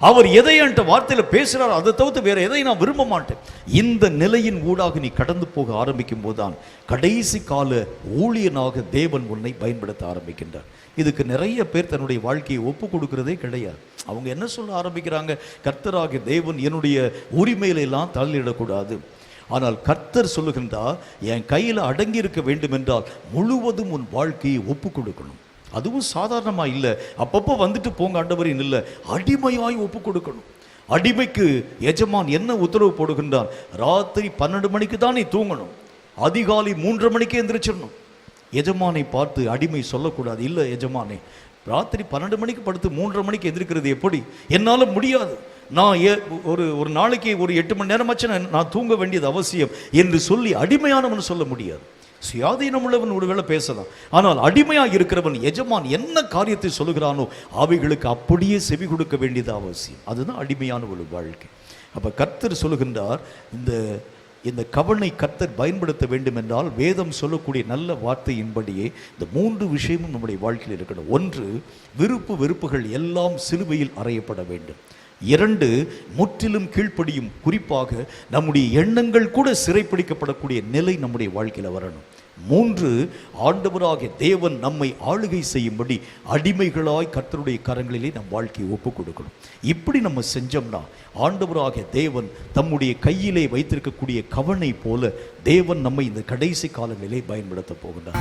அவர் எதை என்கிட்ட வார்த்தையில் பேசுகிறாரோ அதை தவிர்த்து வேற எதையும் நான் விரும்ப மாட்டேன். இந்த நிலையின் ஊடாக நீ கடந்து போக ஆரம்பிக்கும் போதுதான் கடைசி கால ஊழியனாக தேவன் உன்னை பயன்படுத்த ஆரம்பிக்கின்றார். இதுக்கு நிறைய பேர் தன்னுடைய வாழ்க்கையை ஒப்பு கொடுக்கிறதே கிடையாது. அவங்க என்ன சொல்ல ஆரம்பிக்கிறாங்க? கர்த்தராகிய தேவன் என்னுடைய உரிமையிலெல்லாம் தள்ளிடக்கூடாது. ஆனால் கர்த்தர் சொல்லுகின்றார், என் கையில் அடங்கி இருக்க வேண்டும் என்றால் முழுவதும் உன் வாழ்க்கையை ஒப்பு கொடுக்கணும். அதுவும் சாதாரணமாக இல்லை, அப்பப்போ வந்துட்டு போங்க ஆண்டவரின் இல்லை, அடிமையாய் ஒப்பு கொடுக்கணும். அடிமைக்கு எஜமான் என்ன உத்தரவு போடுகின்றார்? ராத்திரி 12 மணிக்கு தான் நீ தூங்கணும், அதிகாலை 3:30 மணிக்கே எந்திரிச்சிடணும். எஜமானை பார்த்து அடிமை சொல்லக்கூடாது, இல்லை எஜமானே ராத்திரி 12 மணிக்கு படுத்து 3:30 மணிக்கு எந்திரிக்கிறது எப்படி? என்னால் முடியாது, நான் ஒரு நாளைக்கு ஒரு 8 மணி நேரமாச்சு நான் தூங்க வேண்டியது அவசியம் என்று சொல்லி அடிமையானவன் சொல்ல முடியாது. சுயாதீனம் உள்ளவன் ஒருவேளை பேசலாம், ஆனால் அடிமையாக இருக்கிறவன் எஜமான் என்ன காரியத்தை சொல்லுகிறானோ அவைகளுக்கு அப்படியே செவி கொடுக்க வேண்டியது அவசியம். அதுதான் அடிமையான ஒரு வாழ்க்கை. அப்போ கர்த்தர் சொல்லுகின்றார், இந்த கவனை கர்த்தர் பயன்படுத்த வேண்டும் என்றால் வேதம் சொல்லக்கூடிய நல்ல வார்த்தையின்படியே இந்த 3 விஷயமும் நம்முடைய வாழ்க்கையில் இருக்கணும். 1, விருப்பு வெறுப்புகள் எல்லாம் சிலுவையில் அறையப்பட வேண்டும். 2, முற்றிலும் கீழ்ப்படியும், குறிப்பாக நம்முடைய எண்ணங்கள் கூட சிறைப்பிடிக்கப்படக்கூடிய நிலை நம்முடைய வாழ்க்கையில் வரணும். 3, ஆண்டவராகிய தேவன் நம்மை ஆளுகை செய்யும்படி அடிமைகளாய் கர்த்தருடைய கரங்களிலே நம் வாழ்க்கையை ஒப்பு கொடுக்கணும். இப்படி நம்ம செஞ்சோம்னா ஆண்டவராகிய தேவன் தம்முடைய கையிலே வைத்திருக்கக்கூடிய கவனை போல தேவன் நம்மை இந்த கடைசி காலங்களிலே பயன்படுத்த போகிறார்.